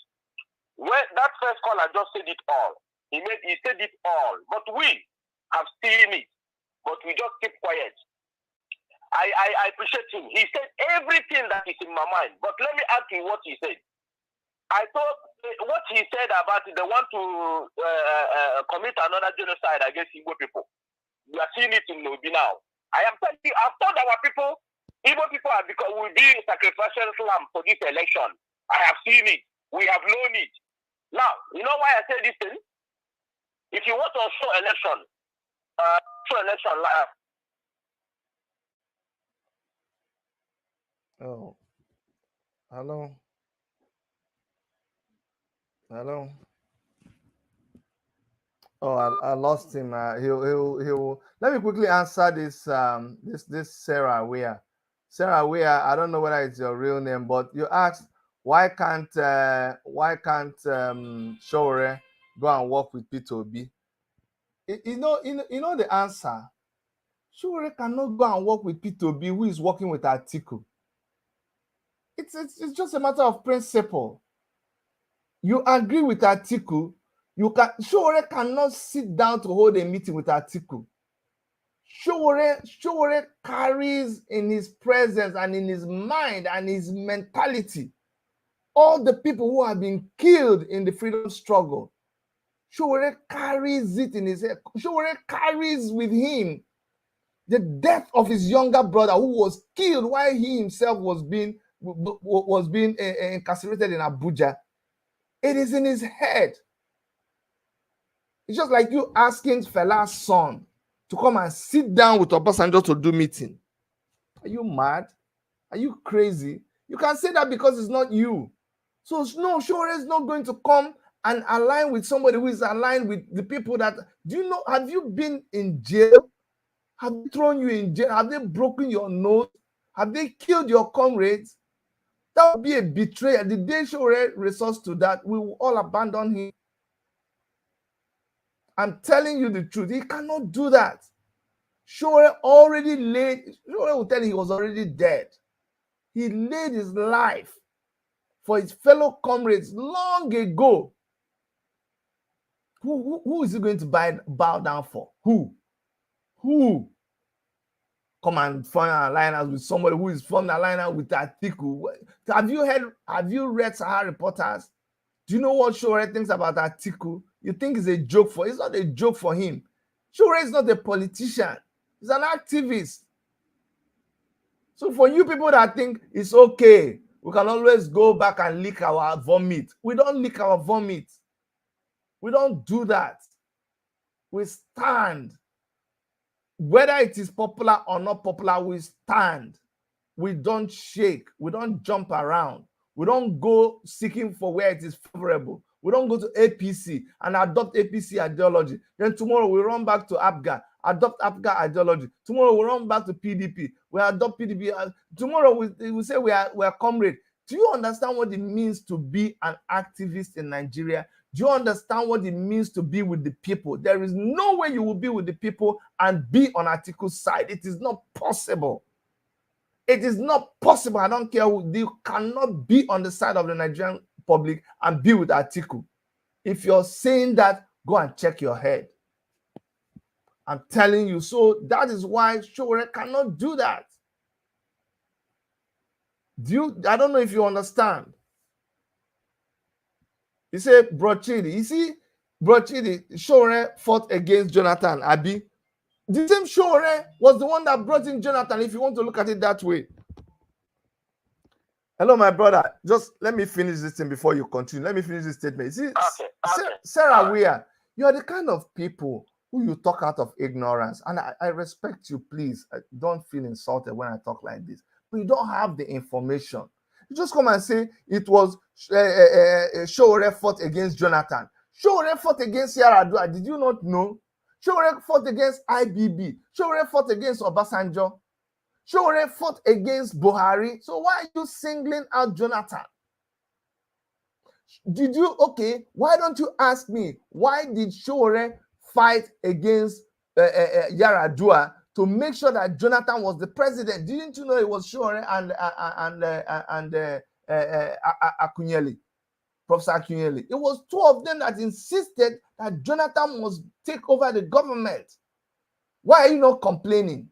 When that first caller just said it all, he said it all, but we have seen it, but we just keep quiet. I appreciate him. He said everything that is in my mind, but let me ask you what he said. I thought what he said about they want to commit another genocide against Igbo people. We are seeing it in Nobi now. I am telling you, I've told our people, Igbo people will be sacrificial lamb for this election. I have seen it. We have known it. Now, you know why I say this thing? If you want to show election, Oh, hello. Hello. Oh, I lost him. He'll. Let me quickly answer this Sarah Weir. Sarah Weir. I don't know whether it's your real name, but you asked why can't Shore go and work with P2B? You know the answer. Shore cannot go and work with P2B, who is working with Atiku. It's just a matter of principle. You agree with Atiku, Shore cannot sit down to hold a meeting with Atiku. Shore carries in his presence and in his mind and his mentality all the people who have been killed in the freedom struggle. Shore carries it in his head. Shore carries with him the death of his younger brother who was killed while he himself was being incarcerated in Abuja. It is in his head. It's just like you asking Fela's son to come and sit down with Obasanjo to do meeting. Are you mad? Are you crazy? You can say that because it's not you. So no, Shore is not going to come and align with somebody who is aligned with the people that, do you know, have you been in jail? Have they thrown you in jail? Have they broken your nose? Have they killed your comrades? That would be a betrayal. The day Shore resorts to that, we will all abandon him. I'm telling you the truth. He cannot do that. Shore already Shore will tell you he was already dead. He laid his life for his fellow comrades long ago. Who is he going to bow down for? Who? Come and form an alliance with somebody who is forming an alliance with Atiku. Have you read Sahara Reporters? Do you know what Shore thinks about Atiku? You think it's a joke it's not a joke for him. Shore is not a politician. He's an activist. So for you people that think it's okay, we can always go back and lick our vomit. We don't lick our vomit. We don't do that. We stand. Whether it is popular or not popular, we stand. We don't shake. We don't jump around. We don't go seeking for where it is favorable. We don't go to APC and adopt APC ideology. Then tomorrow we run back to APGA, adopt APGA ideology. Tomorrow we run back to PDP. We adopt PDP. Tomorrow we say we are comrade. Do you understand what it means to be an activist in Nigeria? Do you understand what it means to be with the people? There is no way you will be with the people and be on Atiku's side. It is not possible. It is not possible. I don't care who. You cannot be on the side of the Nigerian public and be with Atiku. If you're saying that, go and check your head. I'm telling you. So that is why Sowore cannot do that. I don't know if you understand. You say, Bro Chidi. You see, Bro Chidi, Sowore fought against Jonathan Abi. The same Sowore was the one that brought in Jonathan, if you want to look at it that way. Hello, my brother. Just let me finish this thing before you continue. Let me finish this statement. See, Sarah Weir, you are the kind of people who you talk out of ignorance. And I respect you, please. Don't feel insulted when I talk like this. But you don't have the information. You just come and say it was Sowore fought against Jonathan. Sowore fought against Yaradua. Did you not know? Sowore fought against IBB. Sowore fought against Obasanjo. Sowore fought against Buhari. So why are you singling out Jonathan? Why don't you ask me, why did Sowore fight against Yaradua to make sure that Jonathan was the president? Didn't you know it was Sowore and Akunyele, Professor Akunyele? It was two of them that insisted that Jonathan must take over the government. Why are you not complaining?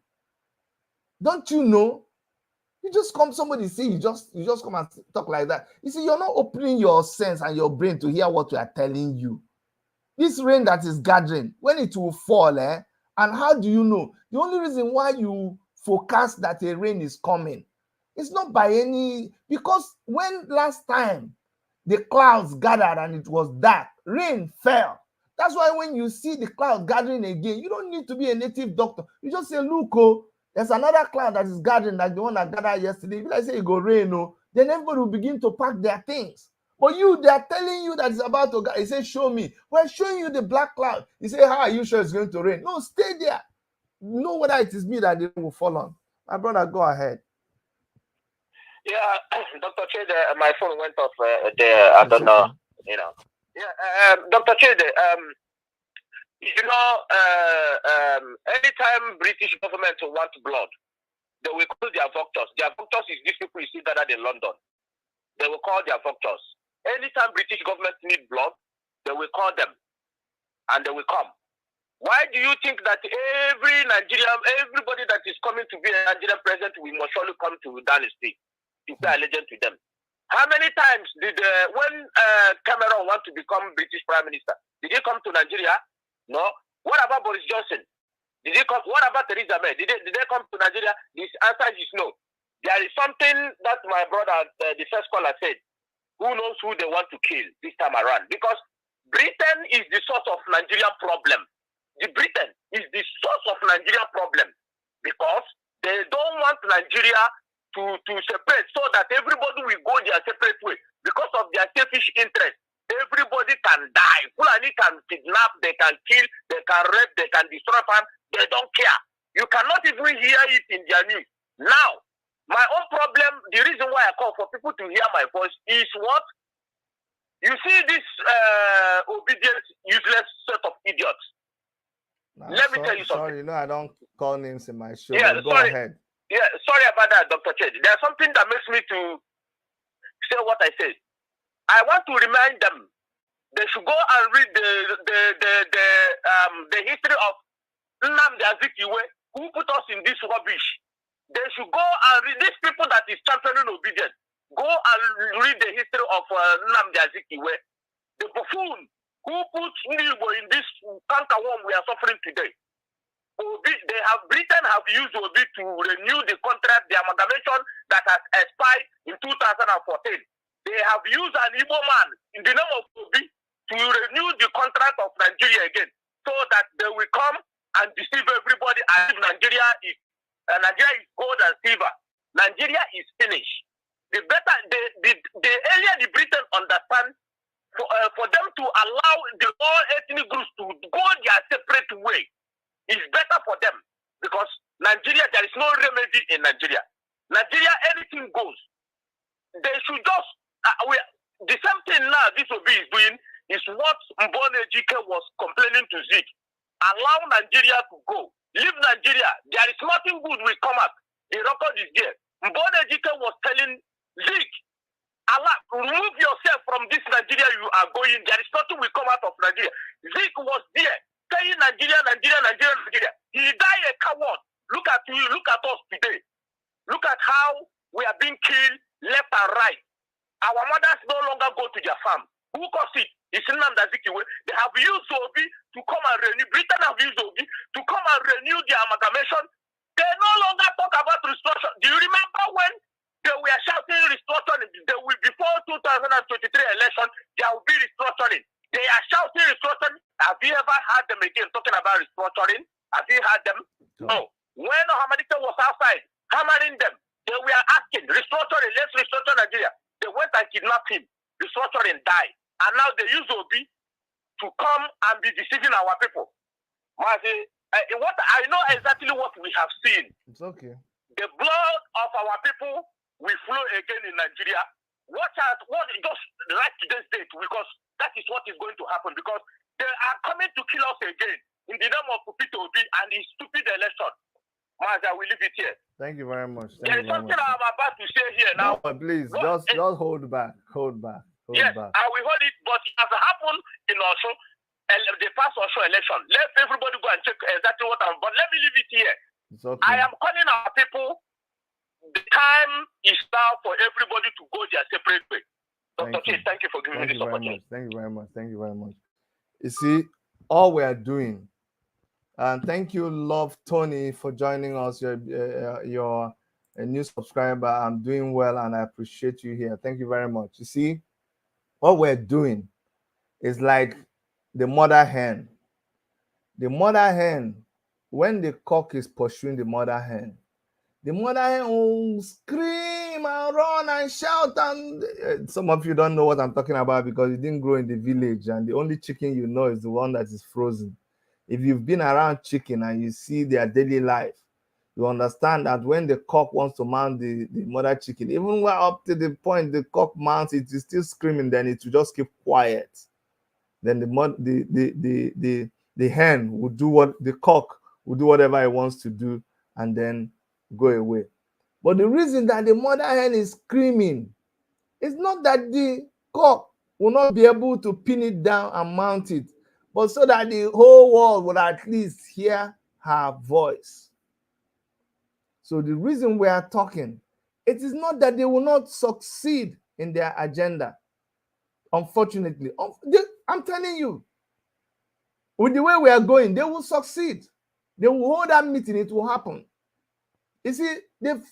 Don't you know? You just come, somebody say you just come and talk like that. You see, you're not opening your sense and your brain to hear what we are telling you. This rain that is gathering, when it will fall, and how do you know? The only reason why you forecast that a rain is coming, it's not by because when last time the clouds gathered and it was dark, rain fell. That's why when you see the cloud gathering again, you don't need to be a native doctor. You just say, look, there's another cloud that is gathering like the one that gathered yesterday. If I say it go rain, then everybody will begin to pack their things. But they are telling you that it's about to gather. He says, show me. We're showing you the black cloud. You say, how are you sure it's going to rain? No, stay there. You know whether it is me that they will fall on. My brother, go ahead. Yeah, Dr. Chede, my phone went off there. I don't know. You know. Yeah, Dr. Chede, anytime British government want blood, they will call their doctors. Their doctors is these people you see gathered in London. They will call their doctors. Anytime British government need blood, they will call them and they will come. Why do you think that everybody that is coming to be a Nigerian president will must surely come to Dynasty to pay allegiance to them? How many times did when Cameron want to become British Prime Minister, did he come to Nigeria? No. What about Boris Johnson? Did he come? What about Theresa May? Did they come to Nigeria? This answer is no. There is something that my brother, the first caller, said. Who knows who they want to kill this time around? Because Britain is the source of Nigerian problem. Britain is the source of Nigerian problem because they don't want Nigeria to separate so that everybody will go their separate way because of their selfish interest. Everybody can die. Fulani can kidnap, they can kill, they can rape, they can destroy farm. They don't care. You cannot even hear it in their news. Now, my own problem, the reason why I call for people to hear my voice is what? You see this obedient, useless set of idiots. Let me tell you something. Sorry, I don't call names in my show. Yeah, go ahead. Yeah, sorry about that, Dr. Ched. There's something that makes me to say what I said. I want to remind them they should go and read the history of Nnamdi Azikiwe, who put us in this rubbish. They should go and read these people that is championing obedience. Go and read the history of Nnamdi Azikiwe, the buffoon who put Nibo in this canker worm we are suffering today. Britain have used Obi to renew the contract, the amalgamation that has expired in 2014. They have used an Igbo man in the name of Obi to renew the contract of Nigeria again, so that they will come and deceive everybody as if Nigeria is gold and silver. Nigeria is finished. The earlier the Britain understand for them to allow the all ethnic groups to go their separate way is better for them, because Nigeria, there is no remedy in Nigeria. Nigeria, anything goes. They should just the same thing now this Obi is doing is what Mbone Ejike was complaining to Zik. Allow Nigeria to go. Leave Nigeria. There is nothing good will come out. The record is there. Mbone Ejike was telling Zik, Allah, remove yourself from this Nigeria you are going. There is nothing will come out of Nigeria. Zik was there saying Nigeria, Nigeria, Nigeria, Nigeria. He died a coward. Look at you, look at us today. Look at how we are being killed left and right. Our mothers no longer go to their farm. Who caused it? It's Nnamdi Azikiwe. They have used Obi to come and renew. Britain have used Obi to come and renew the amalgamation. They no longer talk about restructuring. Do you remember when they were shouting restructuring? They will, before 2023 election, there will be restructuring. They are shouting restructuring. Have you ever heard them again talking about restructuring? Have you heard them? No. When Ahmadiyya was outside, hammering them, they were asking, restructuring, let's restructure Nigeria. They went and kidnapped him. Restructuring died. And now they use Obi to come and be deceiving our people. What I know exactly what we have seen. It's okay. The blood of our people will flow again in Nigeria. Watch out, just write today's date, because that is what is going to happen, because they are coming to kill us again in the name of Pupito Obi and his stupid election. Maza, we leave it here. Thank you very much. There is something I'm about to say here now. No, please, just hold back. Hold back. Yes, back. I will hold it, but it has happened in also the past also election. Let everybody go and check exactly what I'm. But let me leave it here. It's okay. I am calling our people. The time is now for everybody to go their separate way. Dr. Chase, thank you for giving me this opportunity. Thank you very much. Thank you very much. You see, all we are doing, and thank you, Love Tony, for joining us. You're a new subscriber. I'm doing well, and I appreciate you here. Thank you very much. You see, what we're doing is like the mother hen. The mother hen, when the cock is pursuing the mother hen will scream and run and shout. And some of you don't know what I'm talking about because you didn't grow in the village, and the only chicken you know is the one that is frozen. If you've been around chicken and you see their daily life, you understand that when the cock wants to mount the mother chicken, even when up to the point the cock mounts, it is still screaming, then it will just keep quiet. Then the hen will do what the cock will do, whatever it wants to do, and then go away. But the reason that the mother hen is screaming is not that the cock will not be able to pin it down and mount it, but so that the whole world will at least hear her voice. So the reason we are talking, it is not that they will not succeed in their agenda. Unfortunately, I'm telling you, with the way we are going, they will succeed. They will hold that meeting, it will happen. You see, they've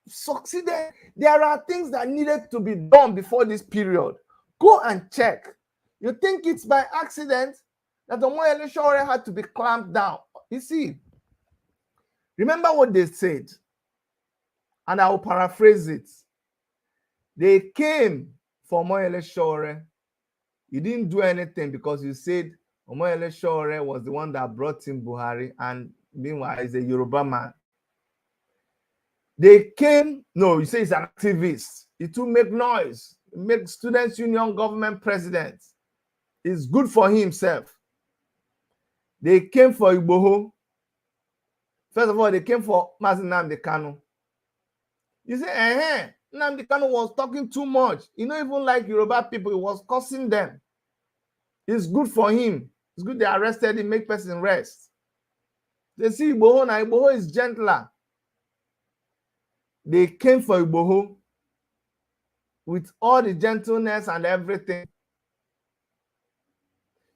succeeded. There are things that needed to be done before this period. Go and check. You think it's by accident that the Omoyele Sowore had to be clamped down? You see, remember what they said, and I will paraphrase it. They came for Omoyele Sowore. You didn't do anything because you said Omoyele Sowore was the one that brought in Buhari, and meanwhile, he's a Yoruba man. They came, no, you say he's an activist. He too make noise, make Students' Union government president. It's good for himself. They came for Igboho. First of all, they came for Mazi Nnamdi Kanu. You say, Nnamdi Kanu was talking too much. He don't even like Yoruba people. He was cursing them. It's good for him. It's good they arrested him, make person rest. They see Igboho now. Igboho is gentler. They came for Igboho with all the gentleness and everything.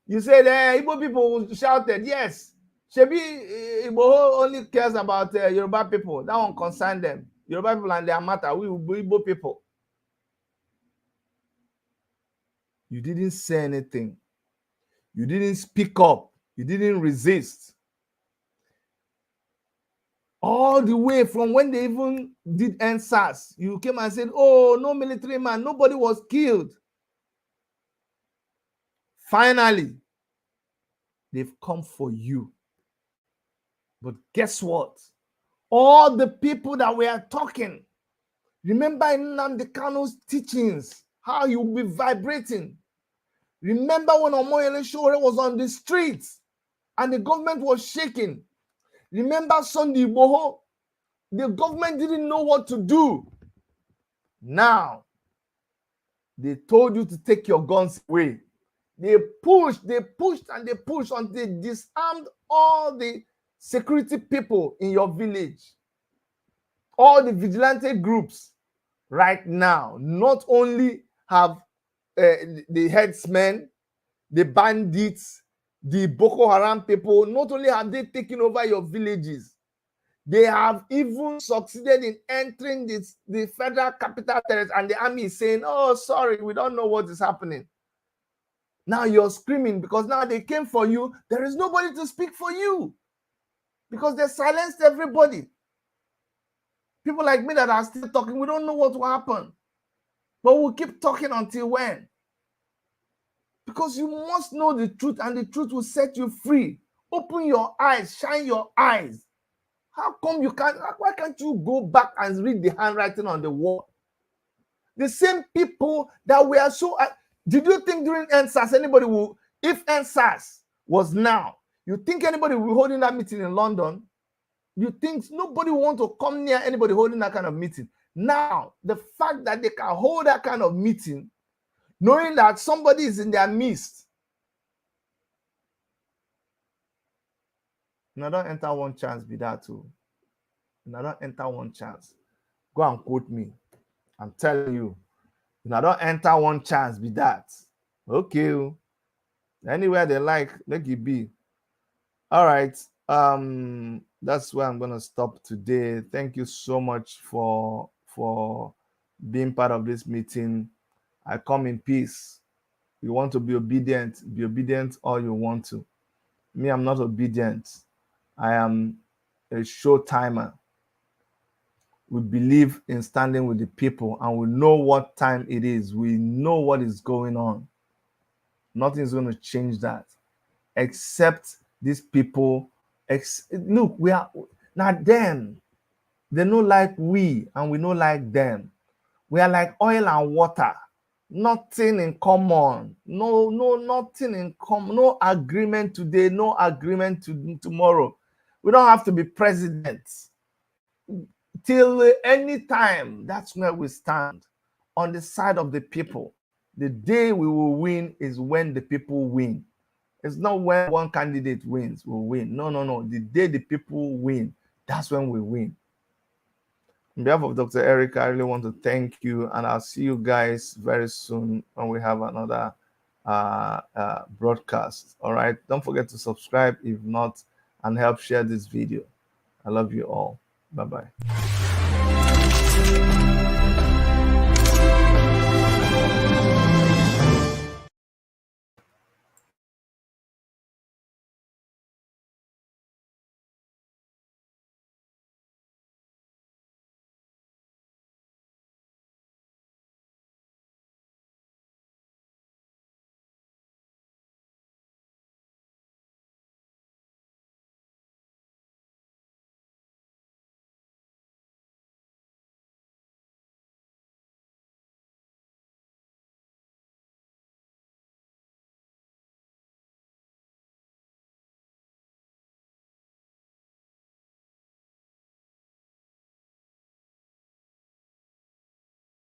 You said, Igbo people shouted, yes. Shebi Igboho only cares about Yoruba people. That one concern them. Yoruba people and their matter. We Igbo people. You didn't say anything. You didn't speak up. You didn't resist. All the way from when they even did NSAS, you came and said, oh, no military man, nobody was killed. Finally, they've come for you. But guess what? All the people that we are talking, remember in Nnamdi Kanu's teachings, how you'll be vibrating. Remember when Omoyele Sowore was on the streets and the government was shaking? Remember Sunday Igboho? The government didn't know what to do. Now, they told you to take your guns away. They pushed, and they pushed until they disarmed all the security people in your village. All the vigilante groups right now not only have the headsmen, the bandits, the Boko Haram people, not only have they taken over your villages, they have even succeeded in entering the federal capital territory, and the army is saying, oh, sorry, we don't know what is happening. Now you're screaming because now they came for you. There is nobody to speak for you because they silenced everybody. People like me that are still talking, we don't know what will happen. But we'll keep talking until when? Because you must know the truth, and the truth will set you free. Open your eyes, shine your eyes. How come you can't? Why can't you go back and read the handwriting on the wall? The same people that were so. Did you think during NSAS anybody will, if NSAS was now, you think anybody will be holding that meeting in London? You think nobody will want to come near anybody holding that kind of meeting? Now, the fact that they can hold that kind of meeting, knowing that somebody is in their midst. Now, don't enter one chance, be that too. Now, don't enter one chance. Go and quote me. I'm telling you. Now, don't enter one chance, be that. Okay. Anywhere they like, make it be. All right. That's where I'm gonna stop today. Thank you so much for being part of this meeting. I come in peace. You want to be obedient all you want to. Me, I'm not obedient. I am a show timer. We believe in standing with the people, and we know what time it is. We know what is going on. Nothing's going to change that, except these people. Look, we are not them. They know like we, and we know like them. We are like oil and water. Nothing in common. No, nothing in common. No agreement today. No agreement tomorrow. We don't have to be presidents. Till any time, that's where we stand, on the side of the people. The day we will win is when the people win. It's not when one candidate wins, we'll win. No. The day the people win, that's when we win. On behalf of Dr. Eric, I really want to thank you, and I'll see you guys very soon when we have another broadcast. All right. Don't forget to subscribe if not, and help share this video. I love you all. Bye-bye.